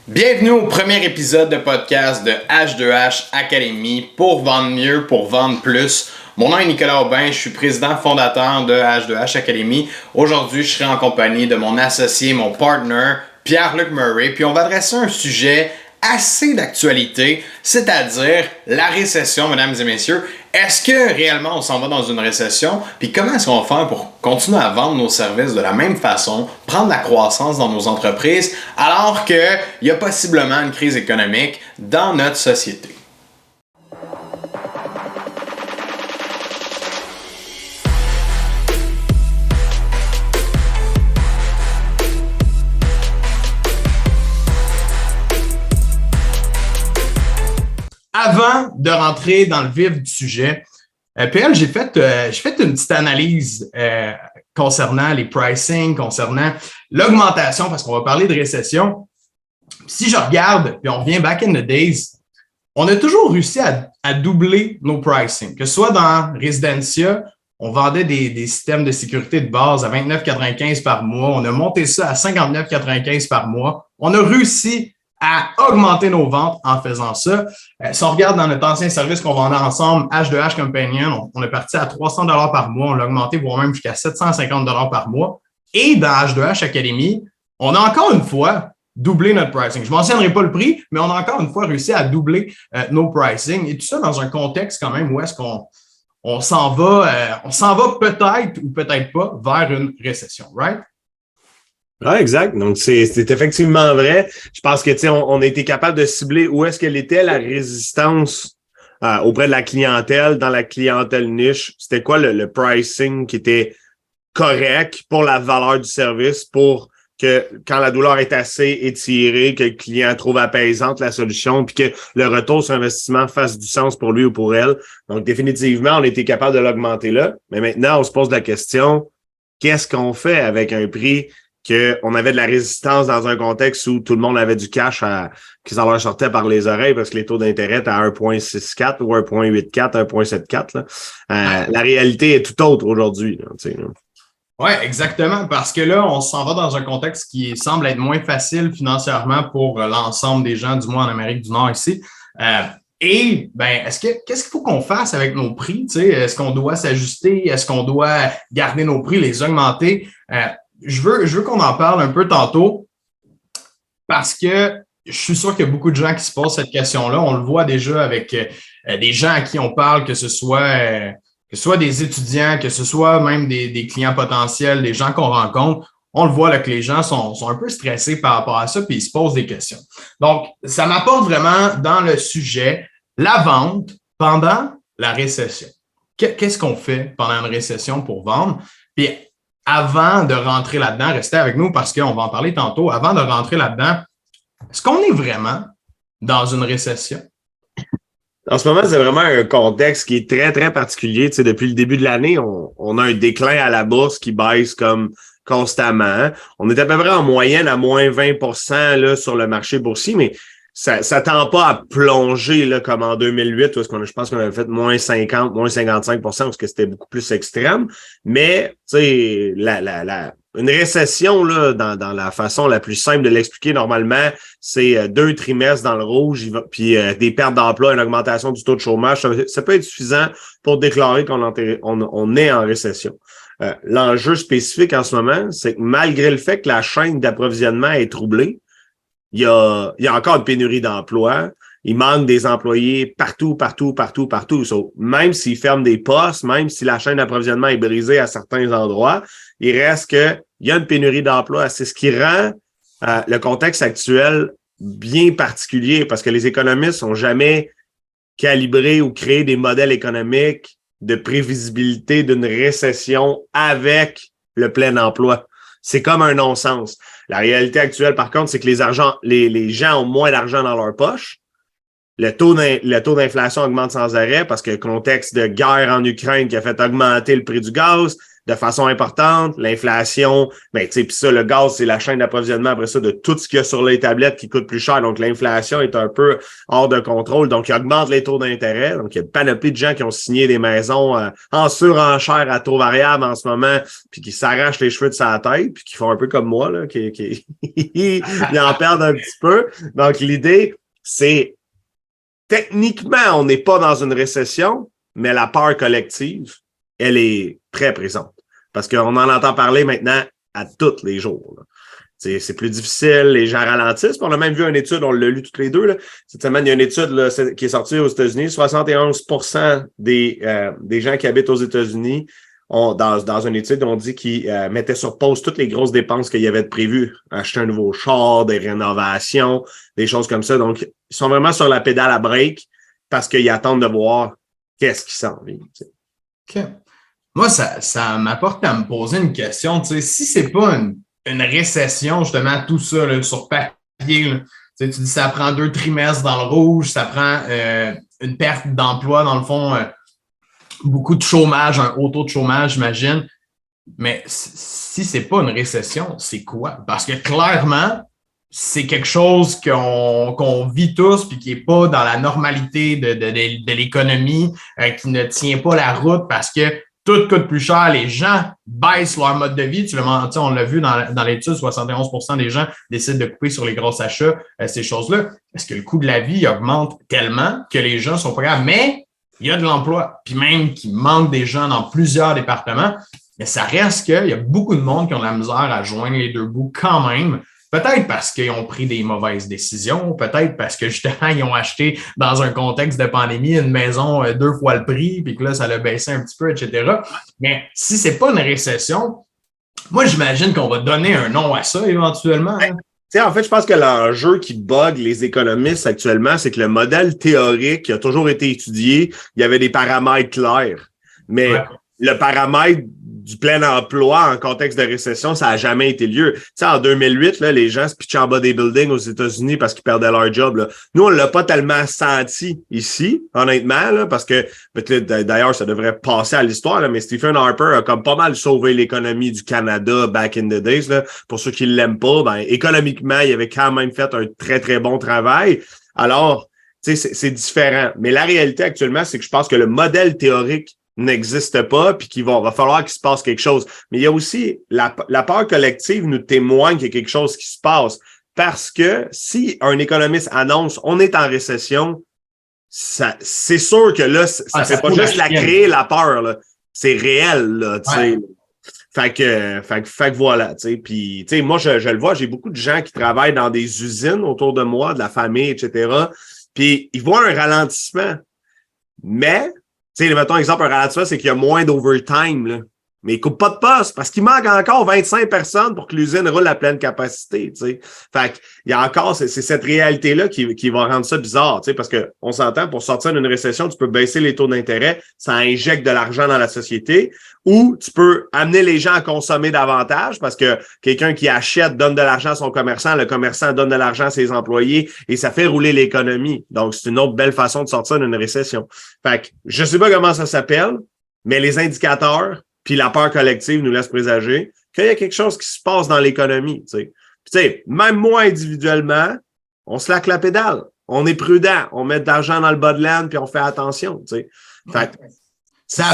Bienvenue au premier épisode de podcast de H2H Academy pour vendre mieux, pour vendre plus. Mon nom est Nicolas Aubin, je suis président fondateur de H2H Academy. Aujourd'hui, je serai en compagnie de mon associé, mon partner, Pierre-Luc Murray, puis on va adresser un sujet assez d'actualité, c'est-à-dire la récession, mesdames et messieurs. Est-ce que réellement on s'en va dans une récession? Puis comment est-ce qu'on va faire pour continuer à vendre nos services de la même façon, prendre la croissance dans nos entreprises, alors qu'il y a possiblement une crise économique dans notre société? Avant de rentrer dans le vif du sujet, PL, j'ai fait une petite analyse concernant les pricing, concernant l'augmentation, parce qu'on va parler de récession. Si je regarde, puis on revient back in the days, on a toujours réussi à doubler nos pricing. Que ce soit dans Residencia, on vendait des systèmes de sécurité de base à 29,95 par mois. On a monté ça à 59,95 par mois. On a réussi à augmenter nos ventes en faisant ça. Si on regarde dans notre ancien service qu'on vendait ensemble, H2H Companion, on est parti à 300 $ par mois. On l'a augmenté voire même jusqu'à 750 $ par mois. Et dans H2H Academy, on a encore une fois doublé notre pricing. Je ne mentionnerai pas le prix, mais on a encore une fois réussi à doubler nos pricing. Et tout ça dans un contexte quand même où est-ce qu'on s'en va peut-être ou peut-être pas vers une récession, right? Oui, exact. Donc, c'est effectivement vrai. Je pense que, tu sais, on a été capable de cibler où est-ce qu'elle était la résistance auprès de la clientèle, dans la clientèle niche. C'était quoi le pricing qui était correct pour la valeur du service, pour que quand la douleur est assez étirée, que le client trouve apaisante la solution, puis que le retour sur investissement fasse du sens pour lui ou pour elle. Donc, définitivement, on a été capable de l'augmenter là. Mais maintenant, on se pose la question, qu'est-ce qu'on fait avec un prix qu'on avait de la résistance dans un contexte où tout le monde avait du cash qui s'en leur sortait par les oreilles parce que les taux d'intérêt étaient à 1,64 ou 1,84, 1,74. La réalité est tout autre aujourd'hui. Oui, exactement, parce que là, on s'en va dans un contexte qui semble être moins facile financièrement pour l'ensemble des gens, du moins en Amérique du Nord ici. Qu'est-ce qu'il faut qu'on fasse avec nos prix? Est-ce qu'on doit s'ajuster? Est-ce qu'on doit garder nos prix, les augmenter? Je veux qu'on en parle un peu tantôt parce que je suis sûr qu'il y a beaucoup de gens qui se posent cette question-là. On le voit déjà avec des gens à qui on parle, que ce soit des étudiants, que ce soit même des clients potentiels, des gens qu'on rencontre. On le voit là, que les gens sont un peu stressés par rapport à ça puis ils se posent des questions. Donc, ça m'apporte vraiment dans le sujet la vente pendant la récession. Qu'est-ce qu'on fait pendant une récession pour vendre? Puis, avant de rentrer là-dedans, restez avec nous parce qu'on va en parler tantôt. Avant de rentrer là-dedans, est-ce qu'on est vraiment dans une récession? En ce moment, c'est vraiment un contexte qui est très, très particulier. Tu sais, depuis le début de l'année, on a un déclin à la bourse qui baisse comme constamment. On est à peu près en moyenne à moins 20% là, sur le marché boursier, mais ça tend pas à plonger là, comme en 2008, où je pense qu'on avait fait moins 50, moins 55%, parce que c'était beaucoup plus extrême. Mais, tu sais, une récession, là, dans la façon la plus simple de l'expliquer normalement, c'est 2 trimestres dans le rouge, puis des pertes d'emploi, une augmentation du taux de chômage. Ça peut être suffisant pour déclarer on est en récession. L'enjeu spécifique en ce moment, c'est que malgré le fait que la chaîne d'approvisionnement est troublée, il y a encore une pénurie d'emplois. Il manque des employés partout. Même s'ils ferment des postes, même si la chaîne d'approvisionnement est brisée à certains endroits, il reste qu'il y a une pénurie d'emplois. C'est ce qui rend le contexte actuel bien particulier parce que les économistes n'ont jamais calibré ou créé des modèles économiques de prévisibilité d'une récession avec le plein emploi. C'est comme un non-sens. La réalité actuelle, par contre, c'est que les gens ont moins d'argent dans leur poche. Le taux d'inflation augmente sans arrêt parce que le contexte de guerre en Ukraine qui a fait augmenter le prix du gaz, de façon importante. L'inflation, ben, tu sais, puis ça, le gaz, c'est la chaîne d'approvisionnement après ça de tout ce qu'il y a sur les tablettes qui coûte plus cher. Donc, l'inflation est un peu hors de contrôle. Donc, il augmente les taux d'intérêt. Donc, il y a une panoplie de gens qui ont signé des maisons en surenchère à taux variable en ce moment, puis qui s'arrachent les cheveux de sa tête, puis qui font un peu comme moi, là, ils en perdent un petit peu. Donc, l'idée, c'est techniquement, on n'est pas dans une récession, mais la peur collective, elle est très présente. Parce qu'on en entend parler maintenant à tous les jours. Là. C'est plus difficile, les gens ralentissent. On a même vu une étude, on l'a lu toutes les deux. Là. Cette semaine, il y a une étude là, qui est sortie aux États-Unis. 71% des gens qui habitent aux États-Unis, dans une étude, on dit qu'ils mettaient sur pause toutes les grosses dépenses qu'il y avait de prévues. Acheter un nouveau char, des rénovations, des choses comme ça. Donc, ils sont vraiment sur la pédale à break parce qu'ils attendent de voir qu'est-ce qui s'en vient. OK. Moi, ça m'apporte à me poser une question. Si c'est pas une récession, justement, tout ça là, sur papier, là, tu dis ça prend 2 trimestres dans le rouge, ça prend une perte d'emploi, dans le fond, beaucoup de chômage, un haut taux de chômage, j'imagine. Mais si c'est pas une récession, c'est quoi? Parce que clairement, c'est quelque chose qu'on vit tous puis qui est pas dans la normalité de l'économie, qui ne tient pas la route parce que tout coûte plus cher, les gens baissent leur mode de vie. On l'a vu dans l'étude, 71% des gens décident de couper sur les gros achats, ces choses-là. Est-ce que le coût de la vie augmente tellement que les gens sont pas capables? Mais il y a de l'emploi, puis même qu'il manque des gens dans plusieurs départements, mais ça reste qu'il y a beaucoup de monde qui ont de la misère à joindre les deux bouts quand même. Peut-être parce qu'ils ont pris des mauvaises décisions, peut-être parce que justement, ils ont acheté dans un contexte de pandémie une maison 2 fois le prix, puis que là, ça l'a baissé un petit peu, etc. Mais si c'est pas une récession, moi, j'imagine qu'on va donner un nom à ça éventuellement. Hein. En fait, je pense que l'enjeu qui bug les économistes actuellement, c'est que le modèle théorique qui a toujours été étudié, il y avait des paramètres clairs. Mais le paramètre du plein emploi en contexte de récession, ça n'a jamais été lieu. En 2008, là, les gens se pitchaient en bas des buildings aux États-Unis parce qu'ils perdaient leur job. Là. Nous, on l'a pas tellement senti ici, honnêtement, là, parce que d'ailleurs, ça devrait passer à l'histoire, là, mais Stephen Harper a comme pas mal sauvé l'économie du Canada back in the days. Là. Pour ceux qui l'aiment pas, ben, économiquement, il avait quand même fait un très, très bon travail. Alors, c'est différent. Mais la réalité actuellement, c'est que je pense que le modèle théorique n'existe pas, puis qu'il va falloir qu'il se passe quelque chose. Mais il y a aussi la peur collective nous témoigne qu'il y a quelque chose qui se passe. Parce que si un économiste annonce on est en récession, c'est sûr que là, ça fait pas juste créer la peur, là. C'est réel, là, tu sais. Fait que voilà, tu sais. Puis, tu sais, moi, je le vois, j'ai beaucoup de gens qui travaillent dans des usines autour de moi, de la famille, etc. Puis, ils voient un ralentissement. Mais, tu sais, mettons, exemple, un ralentissement, c'est qu'il y a moins d'overtime, là. Mais il coupe pas de poste parce qu'il manque encore 25 personnes pour que l'usine roule à pleine capacité, tu sais. Fait qu'il y a encore, c'est cette réalité-là qui va rendre ça bizarre, tu sais, parce que on s'entend, pour sortir d'une récession, tu peux baisser les taux d'intérêt, ça injecte de l'argent dans la société, ou tu peux amener les gens à consommer davantage parce que quelqu'un qui achète donne de l'argent à son commerçant, le commerçant donne de l'argent à ses employés et ça fait rouler l'économie. Donc, c'est une autre belle façon de sortir d'une récession. Fait que je sais pas comment ça s'appelle, mais les indicateurs puis la peur collective nous laisse présager qu'il y a quelque chose qui se passe dans l'économie. Tu sais. Puis, tu sais, même moi individuellement, on se laque la pédale. On est prudent. On met de l'argent dans le bas de laine puis on fait attention. Tu sais. Fait, ça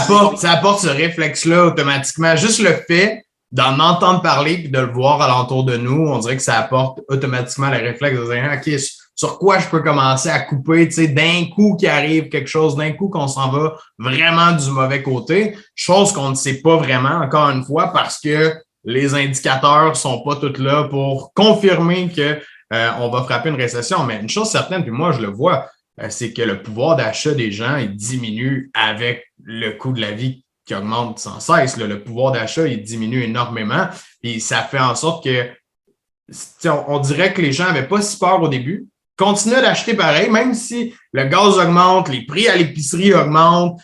apporte ce réflexe-là automatiquement. Juste le fait d'en entendre parler puis de le voir alentour de nous, on dirait que ça apporte automatiquement le réflexe de dire « OK, sur quoi je peux commencer à couper, tu sais, d'un coup qu'il arrive quelque chose, d'un coup qu'on s'en va vraiment du mauvais côté, chose qu'on ne sait pas vraiment, encore une fois, parce que les indicateurs sont pas tous là pour confirmer que on va frapper une récession. Mais une chose certaine, puis moi je le vois, c'est que le pouvoir d'achat des gens, il diminue avec le coût de la vie qui augmente sans cesse. Là. Le pouvoir d'achat, il diminue énormément, puis ça fait en sorte que on dirait que les gens n'avaient pas si peur au début, continuent d'acheter pareil, même si le gaz augmente, les prix à l'épicerie augmentent,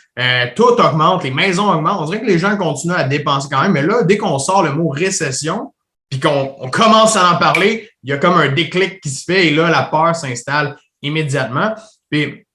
tout augmente, les maisons augmentent. On dirait que les gens continuent à dépenser quand même. Mais là, dès qu'on sort le mot récession, puis qu'on commence à en parler, il y a comme un déclic qui se fait et là, la peur s'installe immédiatement. Puis,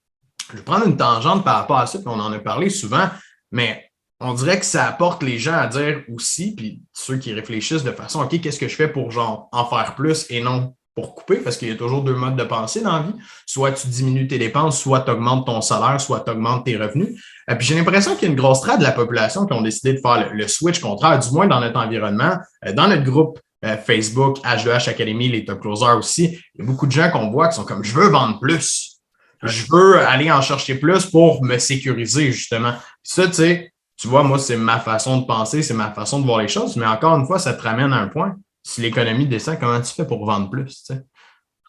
je vais prendre une tangente par rapport à ça, puis on en a parlé souvent, mais on dirait que ça apporte les gens à dire aussi, puis ceux qui réfléchissent de façon, OK, qu'est-ce que je fais pour genre en faire plus et non pour couper, parce qu'il y a toujours deux modes de pensée dans la vie. Soit tu diminues tes dépenses, soit tu augmentes ton salaire, soit tu augmentes tes revenus. Et puis j'ai l'impression qu'il y a une grosse traite de la population qui ont décidé de faire le switch contraire, du moins dans notre environnement, dans notre groupe Facebook, H2H Academy, les top closers aussi. Il y a beaucoup de gens qu'on voit qui sont comme je veux vendre plus. Je veux aller en chercher plus pour me sécuriser, justement. Ça, tu vois, moi, c'est ma façon de penser, c'est ma façon de voir les choses, mais encore une fois, ça te ramène à un point. Si l'économie descend, comment tu fais pour vendre plus? T'sais?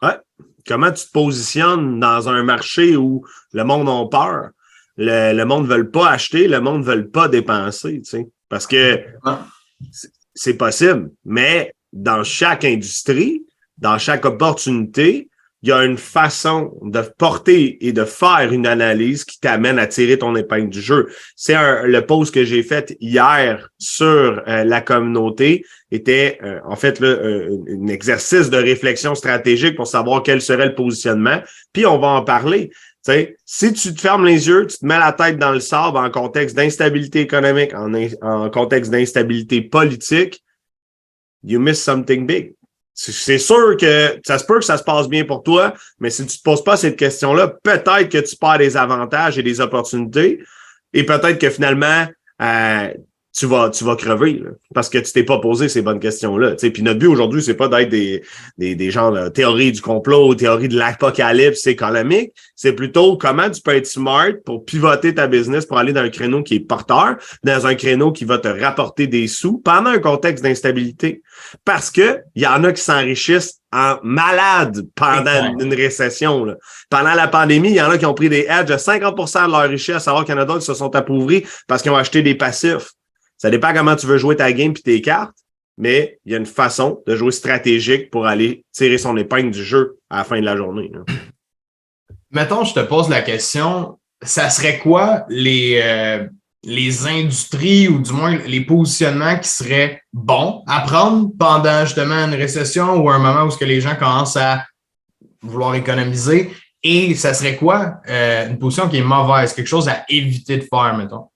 Ouais. Comment tu te positionnes dans un marché où le monde a peur? Le monde ne veut pas acheter, le monde ne veut pas dépenser, tu sais. Parce que c'est possible, mais dans chaque industrie, dans chaque opportunité, il y a une façon de porter et de faire une analyse qui t'amène à tirer ton épingle du jeu. C'est le post que j'ai fait hier sur la communauté était en fait là, un exercice de réflexion stratégique pour savoir quel serait le positionnement. Puis on va en parler. T'sais, si tu te fermes les yeux, tu te mets la tête dans le sable en contexte d'instabilité économique, en contexte d'instabilité politique, you miss something big. C'est sûr que ça se peut que ça se passe bien pour toi, mais si tu te poses pas cette question-là, peut-être que tu perds des avantages et des opportunités et peut-être que finalement, tu vas crever là, parce que tu t'es pas posé ces bonnes questions-là. Puis notre but aujourd'hui, c'est pas d'être des gens de théorie du complot, théorie de l'apocalypse économique. C'est plutôt comment tu peux être smart pour pivoter ta business pour aller dans un créneau qui est porteur, dans un créneau qui va te rapporter des sous pendant un contexte d'instabilité. Parce que il y en a qui s'enrichissent en malade pendant une récession. Là. Pendant la pandémie, il y en a qui ont pris des hedges de 50% de leur richesse, alors qu'il y en a d'autres qui se sont appauvris parce qu'ils ont acheté des passifs. Ça dépend comment tu veux jouer ta game puis tes cartes, mais il y a une façon de jouer stratégique pour aller tirer son épingle du jeu à la fin de la journée. Là. Mettons, je te pose la question, ça serait quoi les industries ou du moins les positionnements qui seraient bons à prendre pendant justement une récession ou un moment où ce que les gens commencent à vouloir économiser et ça serait quoi une position qui est mauvaise, quelque chose à éviter de faire, mettons?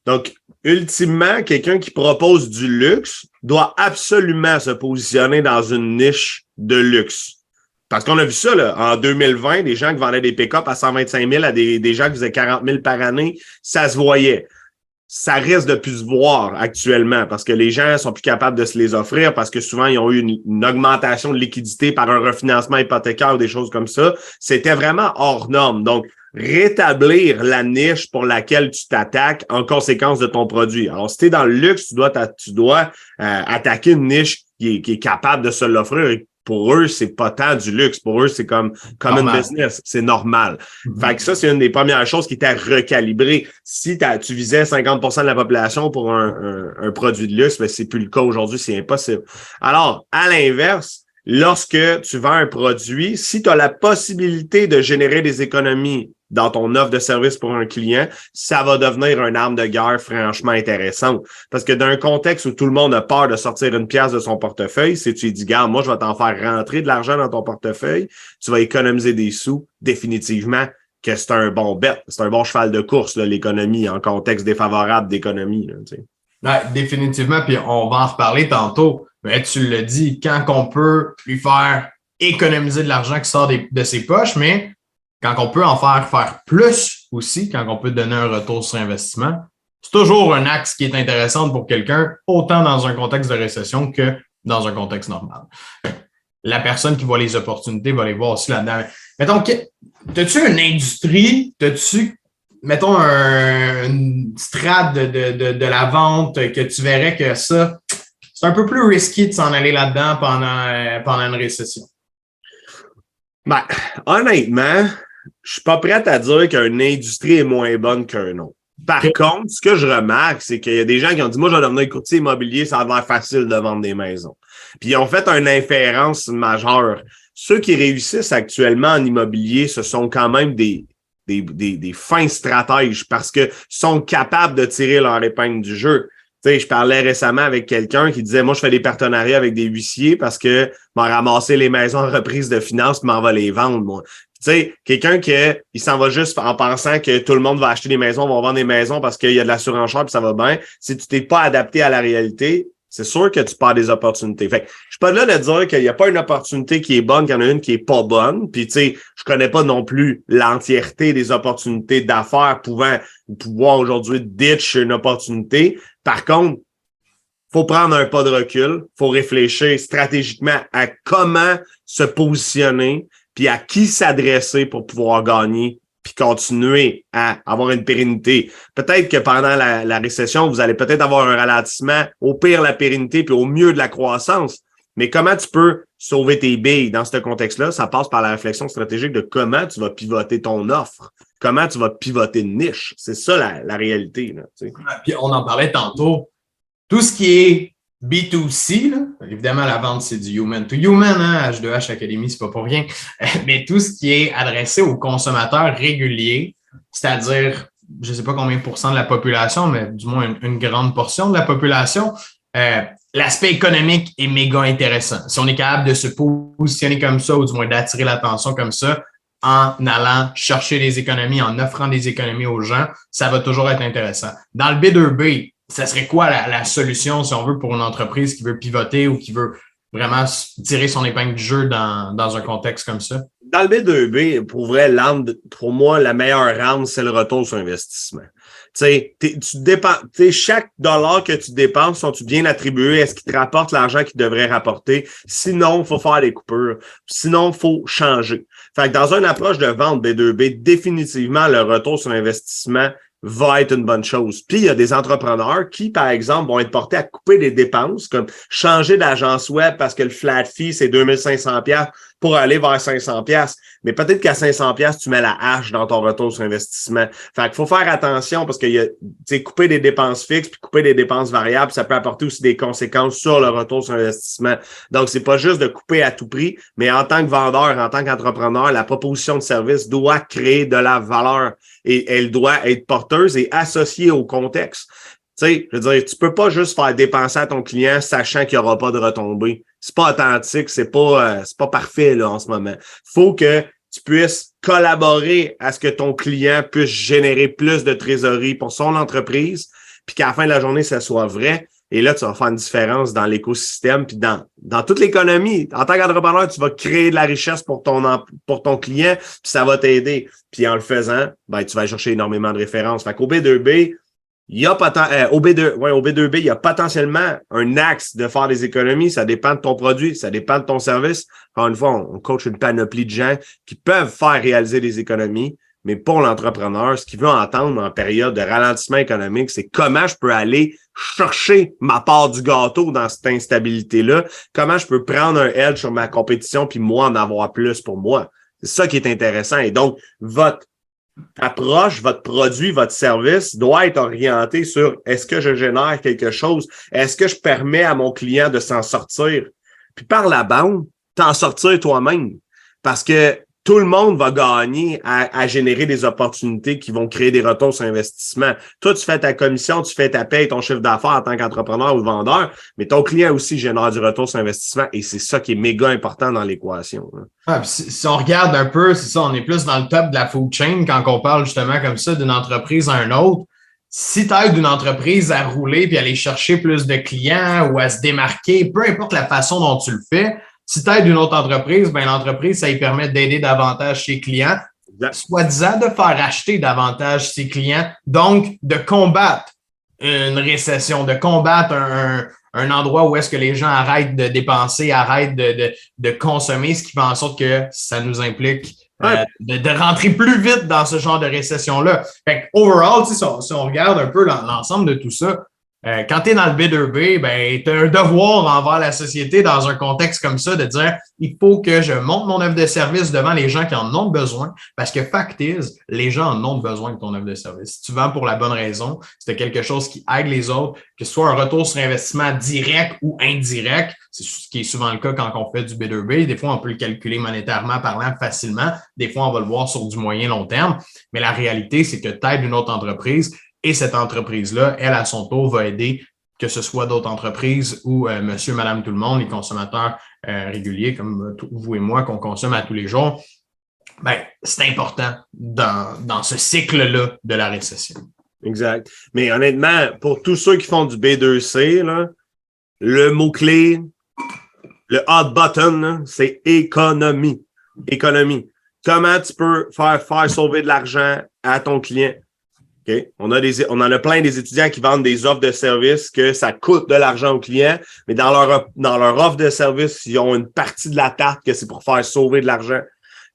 Donc, ultimement, quelqu'un qui propose du luxe doit absolument se positionner dans une niche de luxe. Parce qu'on a vu ça, là, en 2020, des gens qui vendaient des pick-up à 125 000 à des gens qui faisaient 40 000 par année, ça se voyait. Ça risque de plus se voir actuellement parce que les gens sont plus capables de se les offrir parce que souvent, ils ont eu une augmentation de liquidité par un refinancement hypothécaire ou des choses comme ça. C'était vraiment hors norme. Donc, rétablir la niche pour laquelle tu t'attaques en conséquence de ton produit. Alors, si tu es dans le luxe, tu dois attaquer une niche qui est capable de se l'offrir. Pour eux, c'est pas tant du luxe. Pour eux, c'est comme une business. C'est normal. Fait que ça, c'est une des premières choses qui était à recalibrer. Si tu visais 50% de la population pour un produit de luxe, ben, c'est plus le cas aujourd'hui. C'est impossible. Alors, à l'inverse, lorsque tu vends un produit, si tu as la possibilité de générer des économies dans ton offre de service pour un client, ça va devenir une arme de guerre franchement intéressante. Parce que dans un contexte où tout le monde a peur de sortir une pièce de son portefeuille, si tu lui dis, garde, moi, je vais t'en faire rentrer de l'argent dans ton portefeuille, tu vas économiser des sous, définitivement, que c'est un bon bet. C'est un bon cheval de course, là, l'économie, en contexte défavorable d'économie. Là, tu sais. Ouais, définitivement, puis on va en reparler tantôt. Mais tu l'as dit, quand on peut lui faire économiser de l'argent qui sort de ses poches, mais quand on peut en faire plus aussi, quand on peut donner un retour sur investissement, c'est toujours un axe qui est intéressant pour quelqu'un, autant dans un contexte de récession que dans un contexte normal. La personne qui voit les opportunités va les voir aussi là-dedans. Mettons, as-tu une industrie, mettons, une strate de la vente que tu verrais que ça, c'est un peu plus risqué de s'en aller là-dedans pendant une récession? Ben, honnêtement, je suis pas prêt à dire qu'une industrie est moins bonne qu'un autre. Par contre, ce que je remarque, c'est qu'il y a des gens qui ont dit, moi, je vais devenir courtier immobilier, ça a l'air facile de vendre des maisons. Puis ils ont fait une inférence majeure. Ceux qui réussissent actuellement en immobilier, ce sont quand même des fins stratèges parce que sont capables de tirer leur épingle du jeu. sais, je parlais récemment avec quelqu'un qui disait, moi, je fais des partenariats avec des huissiers parce que m'en ramasser les maisons en reprise de finances m'en va les vendre, moi. Tu sais, quelqu'un il s'en va juste en pensant que tout le monde va acheter des maisons, va vendre des maisons parce qu'il y a de la surenchère puis ça va bien. Si tu t'es pas adapté à la réalité, c'est sûr que tu perds des opportunités. Fait que je suis pas là de dire qu'il n'y a pas une opportunité qui est bonne, qu'il y en a une qui est pas bonne. Puis tu sais, je connais pas non plus l'entièreté des opportunités d'affaires pouvoir aujourd'hui ditch une opportunité. Par contre, faut prendre un pas de recul, faut réfléchir stratégiquement à comment se positionner, puis à qui s'adresser pour pouvoir gagner, puis continuer à avoir une pérennité. Peut-être que pendant la récession, vous allez peut-être avoir un ralentissement, au pire la pérennité, puis au mieux de la croissance. Mais comment tu peux sauver tes billes dans ce contexte-là? Ça passe par la réflexion stratégique de comment tu vas pivoter ton offre, comment tu vas pivoter une niche. C'est ça la réalité. Là, tu sais. Puis on en parlait tantôt. Tout ce qui est B2C, là, évidemment, la vente, c'est du human to human, hein, H2H Academy, c'est pas pour rien. Mais tout ce qui est adressé aux consommateurs réguliers, c'est-à-dire, je sais pas combien de % de la population, mais du moins une grande portion de la population, l'aspect économique est méga intéressant. Si on est capable de se positionner comme ça, ou du moins d'attirer l'attention comme ça, en allant chercher des économies, en offrant des économies aux gens, ça va toujours être intéressant. Dans le B2B, ça serait quoi la solution, si on veut, pour une entreprise qui veut pivoter ou qui veut vraiment tirer son épingle du jeu dans un contexte comme ça? Dans le B2B, pour moi, la meilleure rente, c'est le retour sur investissement. Chaque dollar que tu dépenses, sont-tu bien attribués? Est-ce qu'il te rapporte l'argent qu'il devrait rapporter? Sinon, il faut faire des coupures. Sinon, il faut changer. Fait que dans une approche de vente B2B, définitivement, le retour sur investissement va être une bonne chose. Puis, il y a des entrepreneurs qui, par exemple, vont être portés à couper des dépenses, comme changer d'agence web parce que le flat fee, c'est 2500$ pour aller vers 500$. Mais peut-être qu'à 500$, tu mets la hache dans ton retour sur investissement. Fait qu'il faut faire attention parce que couper des dépenses fixes puis couper des dépenses variables, ça peut apporter aussi des conséquences sur le retour sur investissement. Donc, c'est pas juste de couper à tout prix, mais en tant que vendeur, en tant qu'entrepreneur, la proposition de service doit créer de la valeur et elle doit être porteuse et associée au contexte. Tu sais, je veux dire, tu peux pas juste faire dépenser à ton client sachant qu'il n'y aura pas de retombées. C'est pas authentique, c'est pas parfait là en ce moment. Faut que tu puisses collaborer à ce que ton client puisse générer plus de trésorerie pour son entreprise, puis qu'à la fin de la journée, ça soit vrai. Et là, tu vas faire une différence dans l'écosystème puis dans toute l'économie. En tant qu'entrepreneur, tu vas créer de la richesse pour ton client, puis ça va t'aider. Puis en le faisant, ben tu vas chercher énormément de références. Fait qu'au B2B, au B2B, il y a potentiellement un axe de faire des économies. Ça dépend de ton produit, ça dépend de ton service. Encore une fois, on coach une panoplie de gens qui peuvent faire réaliser des économies. Mais pour l'entrepreneur, ce qu'il veut entendre en période de ralentissement économique, c'est comment je peux aller chercher ma part du gâteau dans cette instabilité-là. Comment je peux prendre un edge sur ma compétition puis moi en avoir plus pour moi. C'est ça qui est intéressant. Et donc, votre approche, votre produit, votre service doit être orienté sur est-ce que je génère quelque chose? Est-ce que je permets à mon client de s'en sortir? Puis par la bande, t'en sortir toi-même. Parce que tout le monde va gagner à générer des opportunités qui vont créer des retours sur investissement. Toi, tu fais ta commission, tu fais ta paye, ton chiffre d'affaires en tant qu'entrepreneur ou vendeur, mais ton client aussi génère du retour sur investissement et c'est ça qui est méga important dans l'équation. Ah, si on regarde un peu, c'est ça, on est plus dans le top de la food chain quand on parle justement comme ça d'une entreprise à une autre. Si tu aides une entreprise à rouler puis à aller chercher plus de clients ou à se démarquer, peu importe la façon dont tu le fais, si tu aides une autre entreprise, ben l'entreprise, ça lui permet d'aider davantage ses clients, soi-disant de faire acheter davantage ses clients, donc de combattre une récession, de combattre un endroit où est-ce que les gens arrêtent de dépenser, arrêtent de consommer, ce qui fait en sorte que ça nous implique de rentrer plus vite dans ce genre de récession-là. Fait que overall, si on regarde un peu l'ensemble de tout ça, quand tu es dans le B2B, ben, tu as un devoir envers la société dans un contexte comme ça de dire il faut que je monte mon offre de service devant les gens qui en ont besoin parce que fact is, les gens en ont besoin de ton offre de service. Si tu vends pour la bonne raison, c'est quelque chose qui aide les autres, que ce soit un retour sur investissement direct ou indirect, c'est ce qui est souvent le cas quand on fait du B2B. Des fois, on peut le calculer monétairement parlant facilement. Des fois, on va le voir sur du moyen long terme. Mais la réalité, c'est que tu aides une autre entreprise. Et cette entreprise-là, elle, à son tour, va aider que ce soit d'autres entreprises ou monsieur, madame, tout le monde, les consommateurs réguliers comme vous et moi qu'on consomme à tous les jours, ben, c'est important dans ce cycle-là de la récession. Exact. Mais honnêtement, pour tous ceux qui font du B2C, là, le mot-clé, le hot button, là, c'est économie. Économie. Comment tu peux faire sauver de l'argent à ton client? Okay? On en a plein des étudiants qui vendent des offres de services que ça coûte de l'argent aux clients, mais dans leur offre de service, ils ont une partie de la tarte que c'est pour faire sauver de l'argent.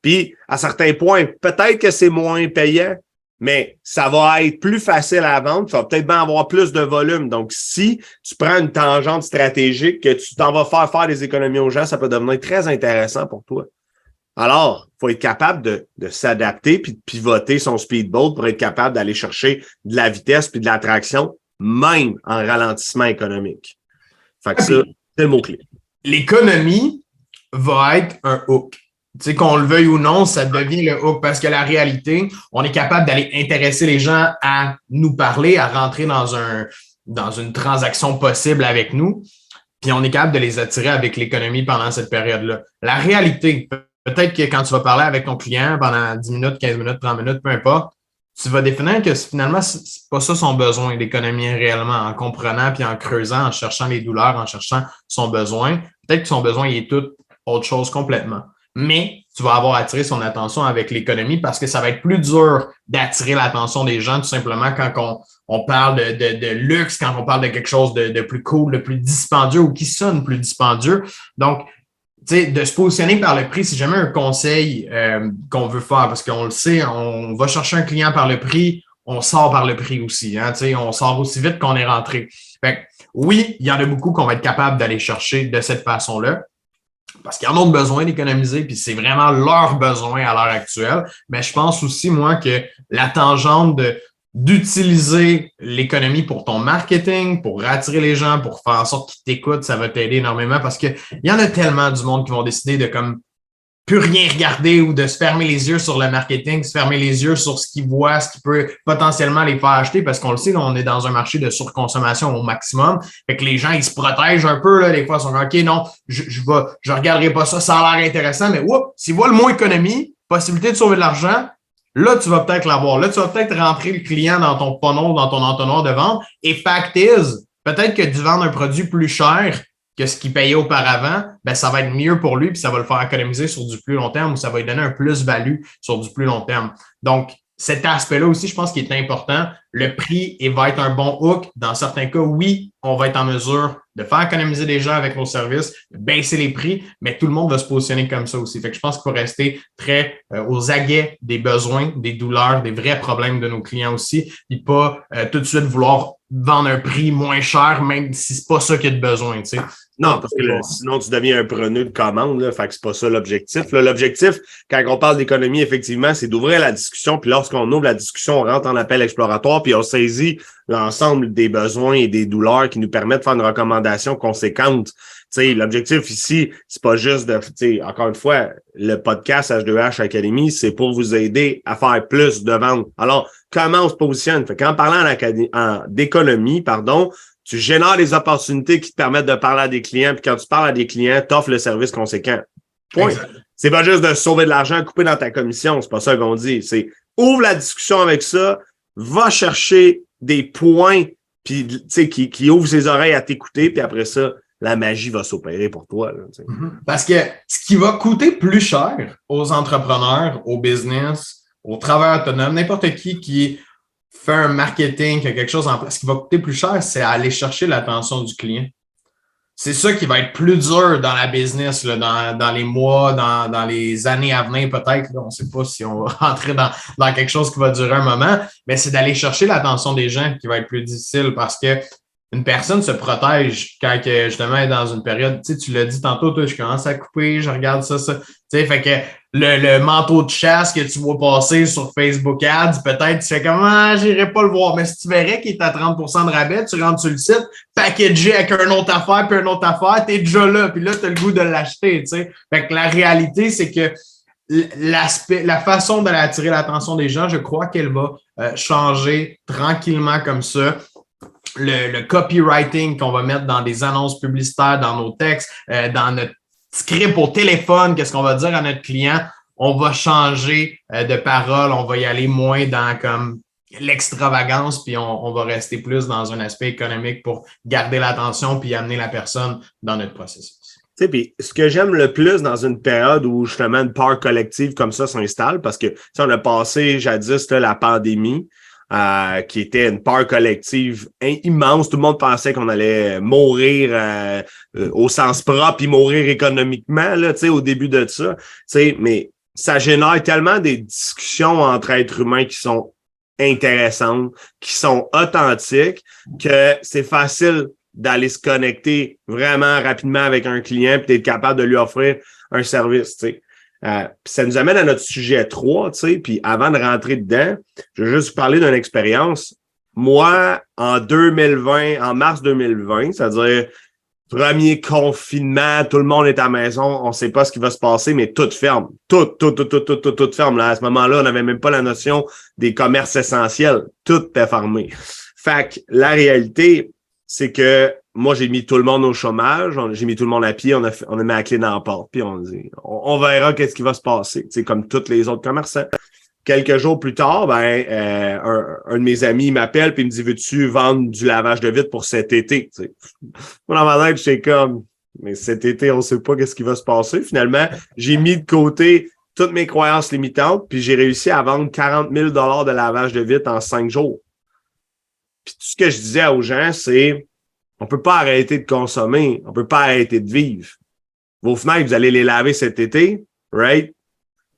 Puis, à certains points, peut-être que c'est moins payant, mais ça va être plus facile à vendre. Tu vas peut-être bien avoir plus de volume. Donc, si tu prends une tangente stratégique que tu t'en vas faire des économies aux gens, ça peut devenir très intéressant pour toi. Alors, il faut être capable de s'adapter puis de pivoter son speedboat pour être capable d'aller chercher de la vitesse puis de l'attraction, même en ralentissement économique. Fait que ça, c'est le mot-clé. L'économie va être un hook. Tu sais, qu'on le veuille ou non, ça devient le hook parce que la réalité, on est capable d'aller intéresser les gens à nous parler, à rentrer dans une transaction possible avec nous, puis on est capable de les attirer avec l'économie pendant cette période-là. La réalité, peut-être que quand tu vas parler avec ton client pendant 10 minutes, 15 minutes, 30 minutes, peu importe, tu vas définir que finalement, c'est pas ça son besoin, l'économie réellement, en comprenant puis en creusant, en cherchant les douleurs, en cherchant son besoin. Peut-être que son besoin, il est tout autre chose complètement. Mais tu vas avoir attiré son attention avec l'économie parce que ça va être plus dur d'attirer l'attention des gens tout simplement quand on parle de luxe, quand on parle de quelque chose de plus cool, de plus dispendieux ou qui sonne plus dispendieux. Donc, tu sais, de se positionner par le prix, c'est jamais un conseil qu'on veut faire parce qu'on le sait, on va chercher un client par le prix, on sort par le prix aussi. Hein, tu sais, on sort aussi vite qu'on est rentré. Fait que, oui, il y en a beaucoup qu'on va être capable d'aller chercher de cette façon-là parce qu'ils en ont besoin d'économiser, puis c'est vraiment leur besoin à l'heure actuelle. Mais je pense aussi, moi, que la tangente d'utiliser l'économie pour ton marketing, pour attirer les gens, pour faire en sorte qu'ils t'écoutent, ça va t'aider énormément parce que il y en a tellement du monde qui vont décider de comme plus rien regarder ou de se fermer les yeux sur le marketing, se fermer les yeux sur ce qu'ils voient, ce qui peut potentiellement les faire acheter parce qu'on le sait, là, on est dans un marché de surconsommation au maximum. Fait que les gens, ils se protègent un peu, là, des fois, ils sont comme, OK, non, je regarderai pas ça, ça a l'air intéressant, mais s'ils voient le mot économie, possibilité de sauver de l'argent, là, tu vas peut-être l'avoir. Là, tu vas peut-être rentrer le client dans ton funnel, dans ton entonnoir de vente. Et fact is, peut-être que tu vends un produit plus cher que ce qu'il payait auparavant, ben, ça va être mieux pour lui, puis ça va le faire économiser sur du plus long terme ou ça va lui donner un plus-value sur du plus long terme. Donc, cet aspect-là aussi, je pense qu'il est important. Le prix va être un bon hook. Dans certains cas, oui, on va être en mesure de faire économiser des gens avec nos services, de baisser les prix, mais tout le monde va se positionner comme ça aussi. Fait que je pense qu'il faut rester très aux aguets des besoins, des douleurs, des vrais problèmes de nos clients aussi, puis pas tout de suite vouloir vendre un prix moins cher, même si c'est pas ça qu'il y a de besoin, tu sais. Non, parce que sinon, tu deviens un preneur de commande, là, fait que c'est pas ça l'objectif. Là, l'objectif, quand on parle d'économie, effectivement, c'est d'ouvrir la discussion, puis lorsqu'on ouvre la discussion, on rentre en appel exploratoire, puis on saisit l'ensemble des besoins et des douleurs qui nous permettent de faire une recommandation conséquente. T'sais, l'objectif ici, c'est pas juste de, encore une fois, le podcast H2H Academy, c'est pour vous aider à faire plus de ventes. Alors, comment on se positionne? Fait qu'en parlant d'économie, tu génères des opportunités qui te permettent de parler à des clients, puis quand tu parles à des clients, tu offres le service conséquent. Point. Exact. C'est pas juste de sauver de l'argent coupé dans ta commission, c'est pas ça qu'on dit. C'est ouvre la discussion avec ça, va chercher des points, puis qui ouvre ses oreilles à t'écouter, puis après ça, la magie va s'opérer pour toi. Là, parce que ce qui va coûter plus cher aux entrepreneurs, aux business, aux travailleurs autonomes, n'importe qui fait un marketing, qui a quelque chose en place, ce qui va coûter plus cher, c'est aller chercher l'attention du client. C'est ça qui va être plus dur dans la business, là, dans les mois, dans les années à venir peut-être. Là, on ne sait pas si on va rentrer dans quelque chose qui va durer un moment, mais c'est d'aller chercher l'attention des gens qui va être plus difficile parce que une personne se protège quand justement elle est dans une période, tu l'as dit tantôt, toi, je commence à couper, je regarde ça. Tu sais, fait que le manteau de chasse que tu vois passer sur Facebook Ads, peut-être tu fais comme j'irai pas le voir. Mais si tu verrais qu'il est à 30% de rabais, tu rentres sur le site, packagé avec un autre affaire, puis une autre affaire, t'es déjà là, puis là, tu as le goût de l'acheter. Tu sais. Fait que la réalité, c'est que la façon d'attirer l'attention des gens, je crois qu'elle va changer tranquillement comme ça. le copywriting qu'on va mettre dans des annonces publicitaires, dans nos textes, dans notre script au téléphone, qu'est-ce qu'on va dire à notre client, on va changer de parole, on va y aller moins dans comme l'extravagance, puis on va rester plus dans un aspect économique pour garder l'attention puis amener la personne dans notre processus. Tu sais, puis ce que j'aime le plus dans une période où justement une peur collective comme ça s'installe, parce que on a passé jadis là, la pandémie, qui était une peur collective immense. Tout le monde pensait qu'on allait mourir au sens propre puis mourir économiquement là, au début de ça. Mais ça génère tellement des discussions entre êtres humains qui sont intéressantes, qui sont authentiques, que c'est facile d'aller se connecter vraiment rapidement avec un client puis d'être capable de lui offrir un service. Ça nous amène à notre sujet 3, puis avant de rentrer dedans, je vais juste vous parler d'une expérience. Moi, en mars 2020, c'est-à-dire premier confinement, tout le monde est à la maison, on ne sait pas ce qui va se passer, mais tout ferme. Tout ferme. Là. À ce moment-là, on n'avait même pas la notion des commerces essentiels. Tout est fermé. Fait que la réalité, c'est que moi, j'ai mis tout le monde au chômage, j'ai mis tout le monde à pied, on a mis la clé dans la porte, puis on dit, on verra qu'est-ce qui va se passer, comme tous les autres commerçants. Quelques jours plus tard, un de mes amis m'appelle puis il me dit, veux-tu vendre du lavage de vitres pour cet été? T'sais. Moi, dans ma tête, j'étais comme, mais cet été, on sait pas qu'est-ce qui va se passer. Finalement, j'ai mis de côté toutes mes croyances limitantes, puis j'ai réussi à vendre 40 000 $ de lavage de vitres en 5 jours. Puis tout ce que je disais aux gens, c'est on peut pas arrêter de consommer, on peut pas arrêter de vivre. Vos fenêtres, vous allez les laver cet été, right?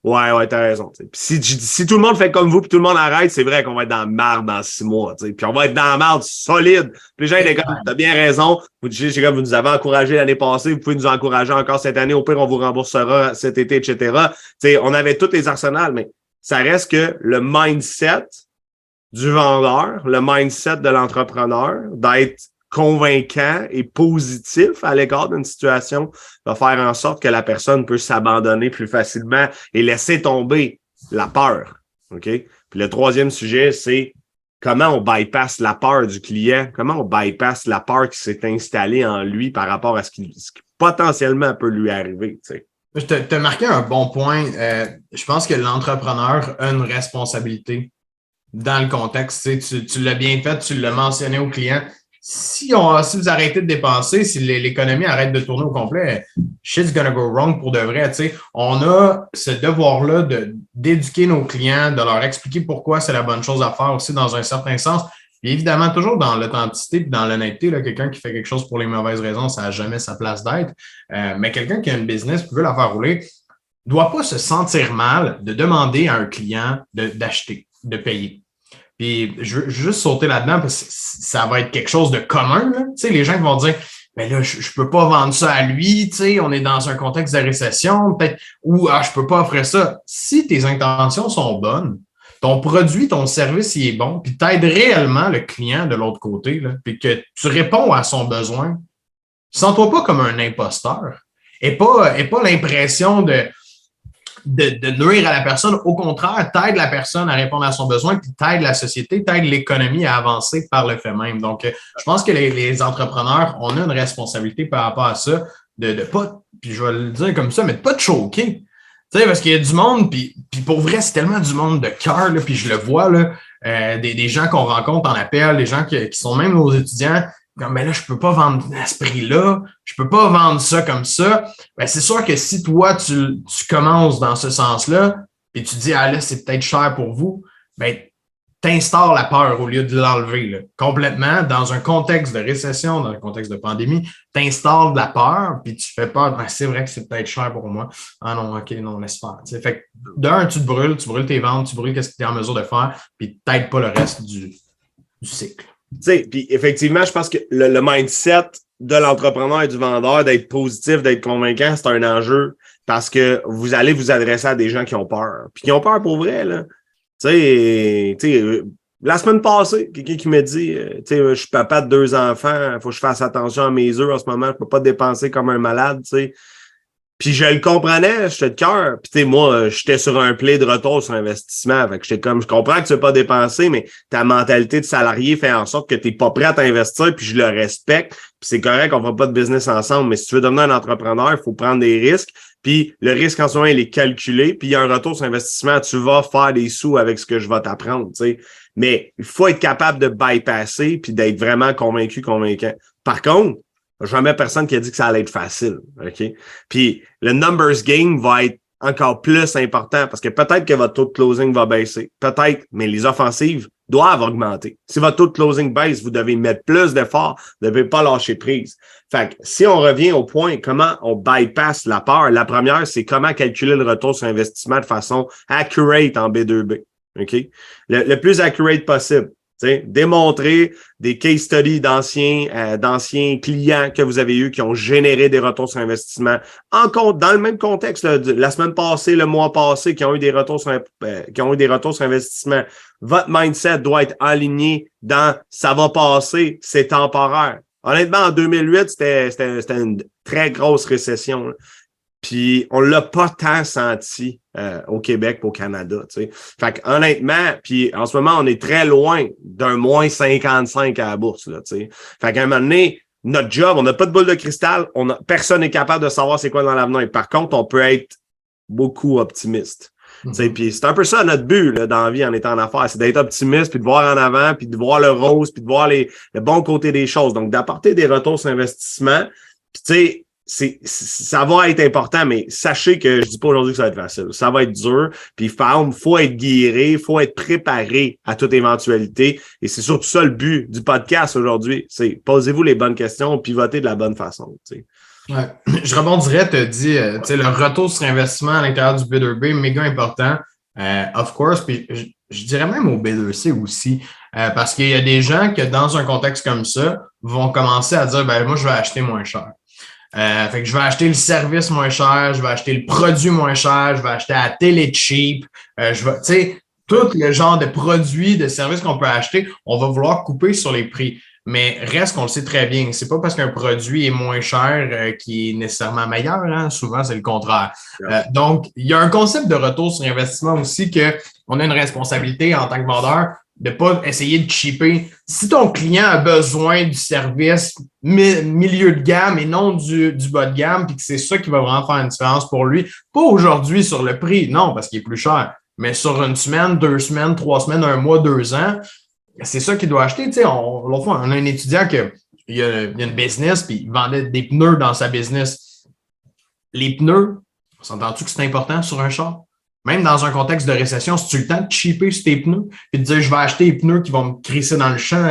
Ouais, t'as raison. T'sais. Puis si tout le monde fait comme vous puis tout le monde arrête, c'est vrai qu'on va être dans la marde dans 6 mois. T'sais. Puis on va être dans la marde solide. Puis les gens étaient comme, t'as bien raison. Vous nous avez encouragé l'année passée, vous pouvez nous encourager encore cette année. Au pire, on vous remboursera cet été, etc. T'sais, on avait tous les arsenals, mais ça reste que le mindset du vendeur, le mindset de l'entrepreneur, d'être convaincant et positif à l'égard d'une situation va faire en sorte que la personne peut s'abandonner plus facilement et laisser tomber la peur. OK? Puis le troisième sujet, c'est comment on bypass la peur du client, comment on bypass la peur qui s'est installée en lui par rapport à ce qui potentiellement peut lui arriver. Tu sais. Je te marqué un bon point. Je pense que l'entrepreneur a une responsabilité dans le contexte. Tu l'as bien fait, tu l'as mentionné au client. Si vous arrêtez de dépenser, si l'économie arrête de tourner au complet, shit's gonna go wrong pour de vrai. T'sais. On a ce devoir-là d'éduquer nos clients, de leur expliquer pourquoi c'est la bonne chose à faire aussi dans un certain sens. Puis évidemment, toujours dans l'authenticité et dans l'honnêteté, là, quelqu'un qui fait quelque chose pour les mauvaises raisons, ça n'a jamais sa place d'être. Mais quelqu'un qui a une business qui veut la faire rouler ne doit pas se sentir mal de demander à un client d'acheter, de payer. Puis je veux juste sauter là-dedans parce que ça va être quelque chose de commun. Là. Tu sais, les gens qui vont dire mais là, je peux pas vendre ça à lui, tu sais, on est dans un contexte de récession, peut-être, ou je peux pas offrir ça. Si tes intentions sont bonnes, ton produit, ton service, il est bon, puis tu aides réellement le client de l'autre côté, là, puis que tu réponds à son besoin, sens-toi pas comme un imposteur. Et pas l'impression de nuire à la personne. Au contraire, t'aides la personne à répondre à son besoin, puis t'aides la société, t'aides l'économie à avancer par le fait même. Donc, je pense que les entrepreneurs, on a une responsabilité par rapport à ça, de pas, puis je vais le dire comme ça, mais de pas te choquer. Tu sais, parce qu'il y a du monde, puis pour vrai, c'est tellement du monde de cœur, là, puis je le vois, là, des gens qu'on rencontre en appel, des gens qui sont même nos étudiants, comme, ben là, je peux pas vendre à ce prix-là, je peux pas vendre ça comme ça. Ben, c'est sûr que si toi, tu commences dans ce sens-là, et tu dis, là, c'est peut-être cher pour vous, ben, t'installes la peur au lieu de l'enlever, là. Complètement, dans un contexte de récession, dans un contexte de pandémie, t'installes de la peur, puis tu fais peur, ben, c'est vrai que c'est peut-être cher pour moi. Ah non, OK, non, laisse faire. T'sais, fait que d'un, tu brûles tes ventes, tu brûles ce que tu es en mesure de faire, puis t'aides pas le reste du cycle. Tu sais, puis effectivement, je pense que le mindset de l'entrepreneur et du vendeur d'être positif, d'être convaincant, c'est un enjeu parce que vous allez vous adresser à des gens qui ont peur. Puis qui ont peur pour vrai, là. Tu sais, la semaine passée, quelqu'un qui me dit, tu sais, je suis papa de 2 enfants, il faut que je fasse attention à mes œufs en ce moment, je peux pas dépenser comme un malade, tu sais. Puis je le comprenais, j'étais de cœur. Puis tu sais, moi, j'étais sur un play de retour sur investissement. Fait que j'étais comme, je comprends que tu veux pas dépenser, mais ta mentalité de salarié fait en sorte que tu n'es pas prêt à t'investir, puis je le respecte. Puis c'est correct, on fera pas de business ensemble, mais si tu veux devenir un entrepreneur, il faut prendre des risques. Puis le risque en ce moment, il est calculé, puis il y a un retour sur investissement, tu vas faire des sous avec ce que je vais t'apprendre, tu sais. Mais il faut être capable de bypasser puis d'être vraiment convaincant. Par contre, jamais personne qui a dit que ça allait être facile, OK? Puis le numbers game va être encore plus important parce que peut-être que votre taux de closing va baisser. Peut-être, mais les offensives doivent augmenter. Si votre taux de closing baisse, vous devez mettre plus d'efforts, vous ne devez pas lâcher prise. Fait que si on revient au point, comment on bypass la peur, la première, c'est comment calculer le retour sur investissement de façon accurate en B2B. OK? Le plus accurate possible. Démontrer des case studies d'anciens clients que vous avez eus qui ont généré des retours sur investissement dans le même contexte, là, la semaine passée, le mois passé, qui ont eu des retours sur investissement. Votre mindset doit être aligné dans ça va passer, c'est temporaire. Honnêtement, en 2008, c'était une très grosse récession, là. Puis on l'a pas tant senti au Québec qu'au Canada, tu sais. Fait que honnêtement, puis en ce moment, on est très loin d'un moins 55 à la bourse, là, tu sais. Fait qu'à un moment donné, notre job, on n'a pas de boule de cristal, personne n'est capable de savoir c'est quoi dans l'avenir. Par contre, on peut être beaucoup optimiste. Tu sais, puis c'est un peu ça notre but là, dans la vie en étant en affaires, c'est d'être optimiste, puis de voir en avant, puis de voir le rose, puis de voir le bon côté des choses. Donc, d'apporter des retours sur investissement. Puis tu sais, ça va être important, mais sachez que je dis pas aujourd'hui que ça va être facile. Ça va être dur. Puis faut être guéri, faut être préparé à toute éventualité. Et c'est surtout ça le but du podcast aujourd'hui. C'est posez-vous les bonnes questions, pivotez de la bonne façon. Tu sais. Ouais. Je rebondirais, tu dis, le retour sur investissement à l'intérieur du B2B, méga important. Of course, puis je dirais même au B2C aussi. Parce qu'il y a des gens qui, dans un contexte comme ça, vont commencer à dire, ben moi, je vais acheter moins cher. Fait que je vais acheter le service moins cher, je vais acheter le produit moins cher, je vais acheter la télé cheap, je vais, tu sais, tout le genre de produits, de services qu'on peut acheter, on va vouloir couper sur les prix. Mais reste qu'on le sait très bien, c'est pas parce qu'un produit est moins cher qu'il est nécessairement meilleur, hein? Souvent c'est le contraire. Donc, il y a un concept de retour sur investissement aussi que on a une responsabilité en tant que vendeur de pas essayer de cheaper. Si ton client a besoin du service milieu de gamme et non du bas de gamme, puis que c'est ça qui va vraiment faire une différence pour lui, pas aujourd'hui sur le prix, non, parce qu'il est plus cher, mais sur une semaine, 2 semaines, 3 semaines, 1 mois, 2 ans, c'est ça qu'il doit acheter. Tu sais, l'autre fois, on a un étudiant il y a une business, puis il vendait des pneus dans sa business. Les pneus, on s'entend-tu que c'est important sur un char? Même dans un contexte de récession, si tu as le temps de cheaper sur tes pneus puis de dire je vais acheter des pneus qui vont me crisser dans le champ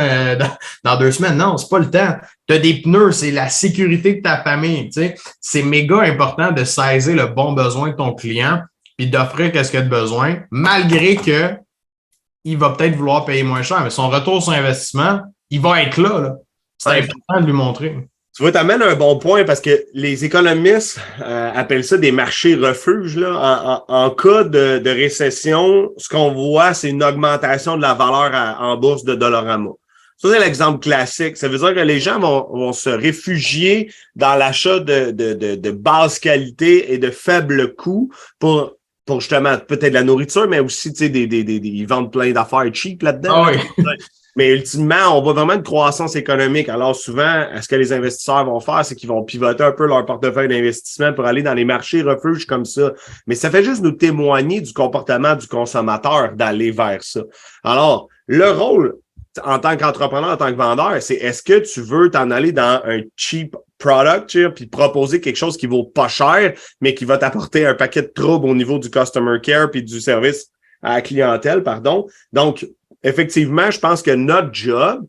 dans 2 semaines. Non, c'est pas le temps. Tu as des pneus, c'est la sécurité de ta famille. Tu sais. C'est méga important de saisir le bon besoin de ton client puis d'offrir qu'est-ce qu'il a de besoin, malgré que il va peut-être vouloir payer moins cher. Mais son retour sur investissement, il va être là. C'est important de lui montrer. Tu vois, t'amènes un bon point parce que les économistes appellent ça des marchés refuges. Là. En cas de récession, ce qu'on voit, c'est une augmentation de la valeur en bourse de Dollarama. Ça, c'est l'exemple classique. Ça veut dire que les gens vont se réfugier dans l'achat de basse qualité et de faible coût pour justement peut-être de la nourriture, mais aussi ils vendent plein d'affaires cheap là-dedans. Ah oui. Mais ultimement, on voit vraiment une croissance économique. Alors souvent, ce que les investisseurs vont faire, c'est qu'ils vont pivoter un peu leur portefeuille d'investissement pour aller dans les marchés refuges comme ça. Mais ça fait juste nous témoigner du comportement du consommateur d'aller vers ça. Alors, le rôle en tant qu'entrepreneur, en tant que vendeur, c'est est-ce que tu veux t'en aller dans un cheap product, puis proposer quelque chose qui vaut pas cher, mais qui va t'apporter un paquet de troubles au niveau du customer care puis du service à la clientèle, pardon. Donc, effectivement, je pense que notre job,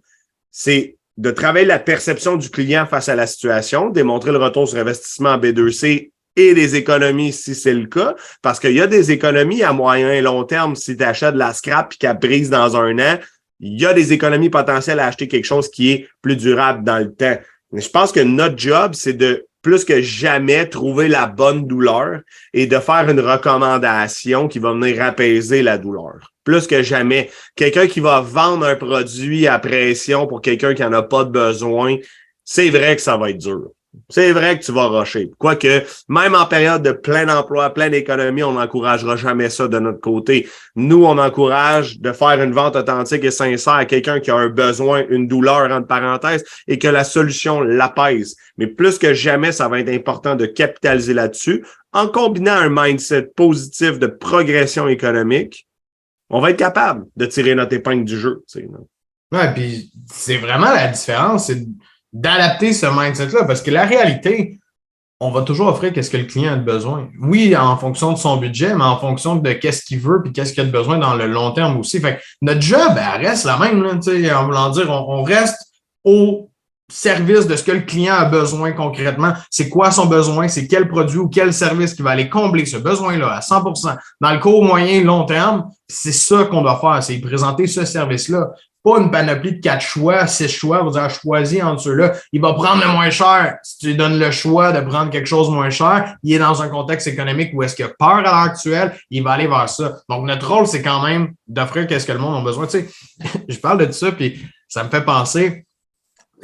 c'est de travailler la perception du client face à la situation, démontrer le retour sur investissement en B2C et des économies si c'est le cas, parce qu'il y a des économies à moyen et long terme si tu achètes de la scrap et qu'elle brise dans 1 an. Il y a des économies potentielles à acheter quelque chose qui est plus durable dans le temps. Mais je pense que notre job, c'est de plus que jamais trouver la bonne douleur et de faire une recommandation qui va venir apaiser la douleur. Plus que jamais. Quelqu'un qui va vendre un produit à pression pour quelqu'un qui n'en a pas de besoin, c'est vrai que ça va être dur. C'est vrai que tu vas rusher. Quoique, même en période de plein emploi, plein d'économie, on n'encouragera jamais ça de notre côté. Nous, on encourage de faire une vente authentique et sincère à quelqu'un qui a un besoin, une douleur, entre parenthèses, et que la solution l'apaise. Mais plus que jamais, ça va être important de capitaliser là-dessus. En combinant un mindset positif de progression économique, on va être capable de tirer notre épingle du jeu. Tu sais, non? Ouais, puis c'est vraiment la différence, c'est d'adapter ce mindset-là, parce que la réalité, on va toujours offrir qu'est-ce que le client a de besoin. Oui, en fonction de son budget, mais en fonction de qu'est-ce qu'il veut puis qu'est-ce qu'il a de besoin dans le long terme aussi. Fait que notre job, elle reste la même, là, en voulant dire, on reste au service de ce que le client a besoin concrètement. C'est quoi son besoin? C'est quel produit ou quel service qui va aller combler ce besoin-là à 100%. Dans le court, moyen, long terme, c'est ça qu'on doit faire, c'est présenter ce service-là. Pas une panoplie de 4 choix, 6 choix, vous avez choisi entre ceux-là. Il va prendre le moins cher. Si tu lui donnes le choix de prendre quelque chose moins cher, il est dans un contexte économique où est-ce qu'il a peur à l'heure actuelle, il va aller vers ça. Donc, notre rôle, c'est quand même d'offrir qu'est-ce que le monde a besoin. Tu sais, je parle de ça, puis ça me fait penser,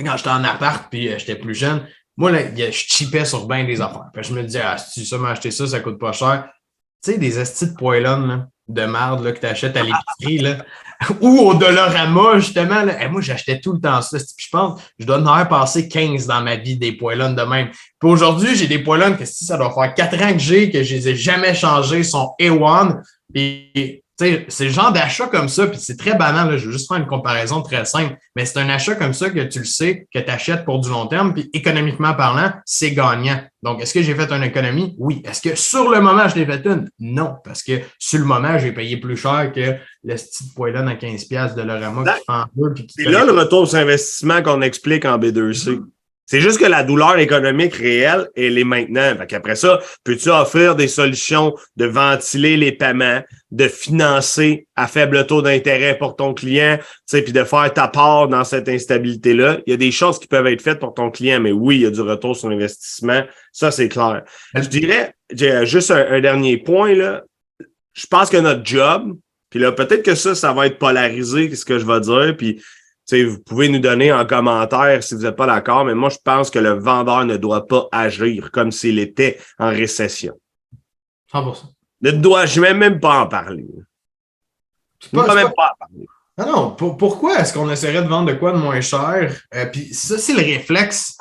quand j'étais en appart, puis j'étais plus jeune, moi, là, je chipais sur bien des affaires. Puis je me disais, si tu sais m'acheter ça, ça coûte pas cher. Tu sais, des estis de poêlonnes, là, de marde là, que tu achètes à l'épicerie, là, ou au Dollarama, justement. Là. Et moi, j'achetais tout le temps ça. Puis je pense, je dois en avoir passé 15 dans ma vie, des poêlonnes de même. Puis aujourd'hui, j'ai des poêlonnes que si ça doit faire 4 ans que je les ai jamais changées, sont A1. Puis, tu sais, c'est le genre d'achat comme ça, puis c'est très banal, là, je veux juste faire une comparaison très simple, mais c'est un achat comme ça que tu le sais, que tu achètes pour du long terme, puis économiquement parlant, c'est gagnant. Donc, est-ce que j'ai fait une économie? Oui. Est-ce que sur le moment, je l'ai fait une? Non, parce que sur le moment, j'ai payé plus cher que le petit poêlonne à 15$ de Dollarama qui fait en deux. C'est là le retour sur investissement qu'on explique en B2C. C'est juste que la douleur économique réelle, elle est maintenant. Fait qu'après ça, peux-tu offrir des solutions de ventiler les paiements, de financer à faible taux d'intérêt pour ton client, tu sais, puis de faire ta part dans cette instabilité-là? Il y a des choses qui peuvent être faites pour ton client, mais oui, il y a du retour sur investissement. Ça, c'est clair. Je dirais, j'ai juste un dernier point, là. Je pense que notre job, puis là, peut-être que ça va être polarisé, ce que je vais dire, puis vous pouvez nous donner en commentaire si vous n'êtes pas d'accord, mais moi, je pense que le vendeur ne doit pas agir comme s'il était en récession. 100%. Ne dois-je même pas en parler. Je ne dois même pas en parler. Non, pourquoi est-ce qu'on essaierait de vendre de quoi de moins cher? Puis ça, c'est le réflexe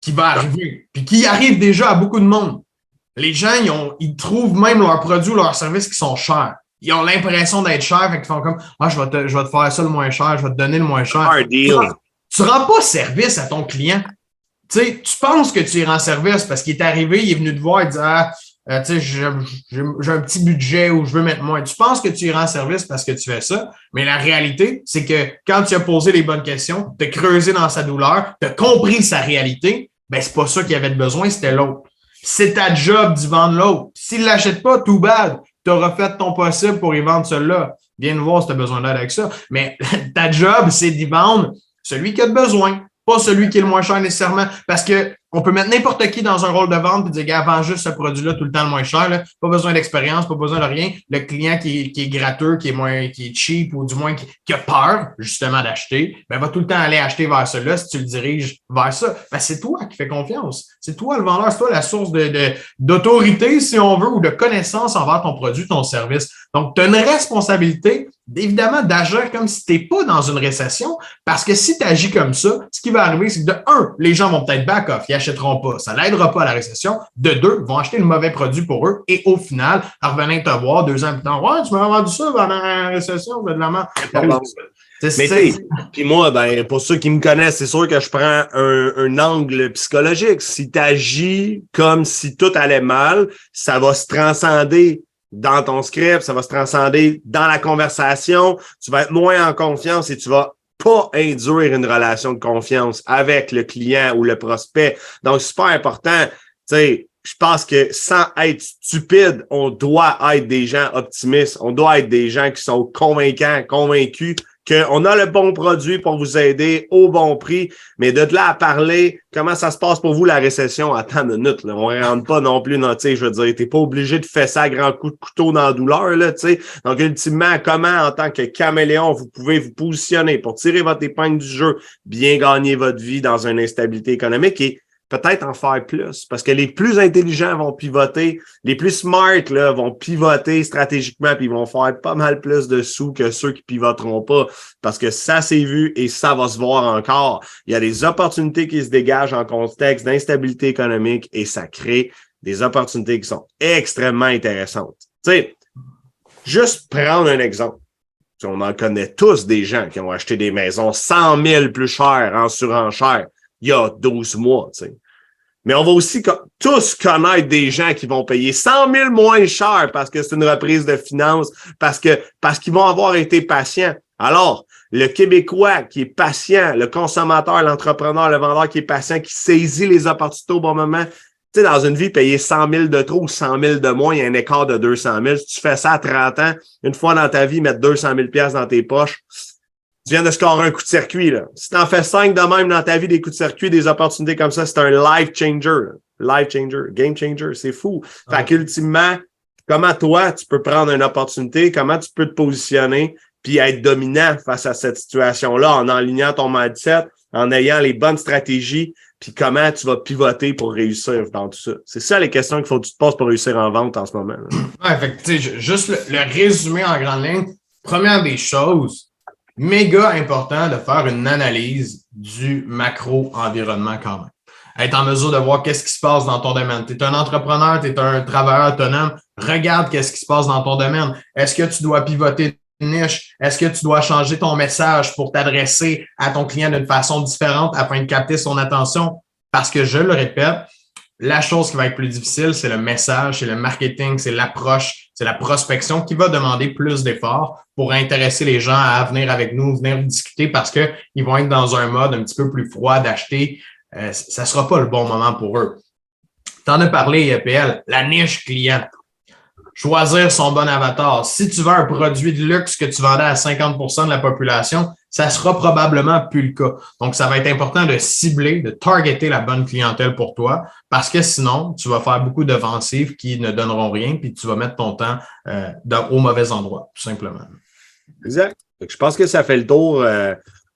qui va arriver, puis qui arrive déjà à beaucoup de monde. Les gens, ils trouvent même leurs produits ou leurs services qui sont chers. Ils ont l'impression d'être chers, fait qu'ils font comme je vais te faire ça le moins cher, je vais te donner le moins cher. Tu rends pas service à ton client. Tu sais, tu penses que tu lui rends service parce qu'il est arrivé, il est venu te voir et dit tu sais, j'ai un petit budget où je veux mettre moins. Tu penses que tu lui rends service parce que tu fais ça, mais la réalité, c'est que quand tu as posé les bonnes questions, tu as creusé dans sa douleur, tu as compris sa réalité, ben c'est pas ça qu'il avait de besoin, c'était l'autre. C'est ta job d'y vendre l'autre. S'il ne l'achète pas, too bad. Tu auras fait ton possible pour y vendre celui-là. Viens nous voir si tu as besoin d'aide avec ça. Mais ta job, c'est d'y vendre celui qui a de besoin, pas celui qui est le moins cher nécessairement. Parce que on peut mettre n'importe qui dans un rôle de vente et dire, gars, vends juste ce produit-là tout le temps le moins cher. Là. Pas besoin d'expérience, pas besoin de rien. Le client qui est gratteux, qui est cheap ou du moins qui a peur justement d'acheter, ben va tout le temps aller acheter vers cela si tu le diriges vers ça. Ben, c'est toi qui fais confiance. C'est toi le vendeur, c'est toi la source d'autorité, si on veut, ou de connaissance envers ton produit, ton service. Donc, tu as une responsabilité, évidemment, d'agir comme si tu n'es pas dans une récession, parce que si tu agis comme ça, ce qui va arriver, c'est que de un, les gens vont peut-être back off, ils n'achèteront pas, ça l'aidera pas à la récession. De deux, ils vont acheter le mauvais produit pour eux et au final, en revenant te voir 2 ans plus tard, ouais, tu m'as vendu ça pendant la récession, de la merde. Mais puis moi, ben, pour ceux qui me connaissent, c'est sûr que je prends un angle psychologique. Si tu agis comme si tout allait mal, ça va se transcender dans ton script, ça va se transcender dans la conversation, tu vas être moins en confiance et tu vas pas induire une relation de confiance avec le client ou le prospect. Donc, super important, tu sais, je pense que sans être stupide, on doit être des gens optimistes, on doit être des gens qui sont convaincants, convaincus qu'on a le bon produit pour vous aider au bon prix, mais de là à parler, comment ça se passe pour vous la récession? Attends une minute, là, on ne rentre pas non plus dans, tu sais, je veux dire, t'es pas obligé de faire ça à grands coups de couteau dans la douleur, là, tu sais. Donc, ultimement, comment, en tant que caméléon, vous pouvez vous positionner pour tirer votre épingle du jeu, bien gagner votre vie dans une instabilité économique et peut-être en faire plus. Parce que les plus intelligents vont pivoter, les plus smart là, vont pivoter stratégiquement, puis ils vont faire pas mal plus de sous que ceux qui pivoteront pas. Parce que ça s'est vu et ça va se voir encore. Il y a des opportunités qui se dégagent en contexte d'instabilité économique et ça crée des opportunités qui sont extrêmement intéressantes. Tu sais, juste prendre un exemple. On en connaît tous des gens qui ont acheté des maisons 100 000 plus chères en surenchère il y a 12 mois. Tu sais. Mais on va aussi tous connaître des gens qui vont payer 100 000 moins cher parce que c'est une reprise de finances, parce qu'ils vont avoir été patients. Alors, le Québécois qui est patient, le consommateur, l'entrepreneur, le vendeur qui est patient, qui saisit les opportunités au bon moment. Tu sais, dans une vie, payer 100 000 de trop ou 100 000 de moins, il y a un écart de 200 000. Si tu fais ça à 30 ans, une fois dans ta vie, mettre 200 000 $ dans tes poches, tu viens de scorer un coup de circuit. Là. Si tu en fais 5 de même dans ta vie, des coups de circuit, des opportunités comme ça, c'est un life changer. Life changer, game changer, c'est fou. Fait qu'ultimement, comment toi, tu peux prendre une opportunité, comment tu peux te positionner puis être dominant face à cette situation-là en alignant ton mindset, en ayant les bonnes stratégies, puis comment tu vas pivoter pour réussir dans tout ça. C'est ça les questions qu'il faut que tu te poses pour réussir en vente en ce moment. Ouais, fait que, tu sais, juste le résumé en grande ligne. Première des choses, méga important de faire une analyse du macro-environnement quand même. Être en mesure de voir qu'est-ce qui se passe dans ton domaine. Tu es un entrepreneur, tu es un travailleur autonome, regarde qu'est-ce qui se passe dans ton domaine. Est-ce que tu dois pivoter une niche? Est-ce que tu dois changer ton message pour t'adresser à ton client d'une façon différente afin de capter son attention? Parce que je le répète, la chose qui va être plus difficile, c'est le message, c'est le marketing, c'est l'approche, c'est la prospection qui va demander plus d'efforts pour intéresser les gens à venir avec nous, venir discuter parce qu'ils vont être dans un mode un petit peu plus froid d'acheter. Ça ne sera pas le bon moment pour eux. Tu en as parlé, PL, la niche client. Choisir son bon avatar. Si tu veux un produit de luxe que tu vendais à 50% de la population, ça sera probablement plus le cas. Donc, ça va être important de cibler, de targeter la bonne clientèle pour toi parce que sinon, tu vas faire beaucoup d'offensives qui ne donneront rien puis tu vas mettre ton temps au mauvais endroit, tout simplement. Exact. Je pense que ça fait le tour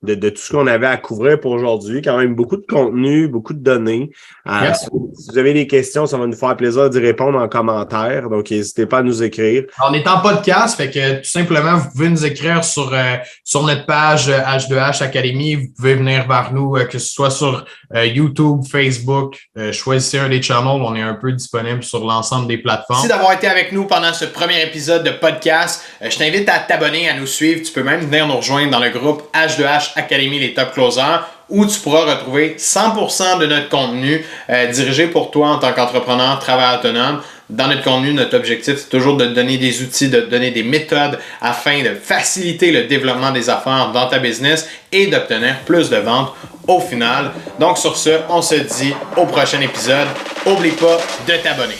de tout ce qu'on avait à couvrir pour aujourd'hui. Quand même, beaucoup de contenu, beaucoup de données. Si vous avez des questions, ça va nous faire plaisir d'y répondre en commentaire. Donc, n'hésitez pas à nous écrire. On est en podcast, fait que tout simplement, vous pouvez nous écrire sur notre page H2H Academy. Vous pouvez venir vers nous, que ce soit sur YouTube, Facebook. Choisissez un des channels. On est un peu disponible sur l'ensemble des plateformes. Merci d'avoir été avec nous pendant ce premier épisode de podcast. Je t'invite à t'abonner, à nous suivre. Tu peux même venir nous rejoindre dans le groupe H2H Academy, les top closers, où tu pourras retrouver 100% de notre contenu dirigé pour toi en tant qu'entrepreneur, travailleur autonome. Dans notre contenu, notre objectif, c'est toujours de te donner des outils, de te donner des méthodes afin de faciliter le développement des affaires dans ta business et d'obtenir plus de ventes au final. Donc sur ce, on se dit au prochain épisode. N'oublie pas de t'abonner.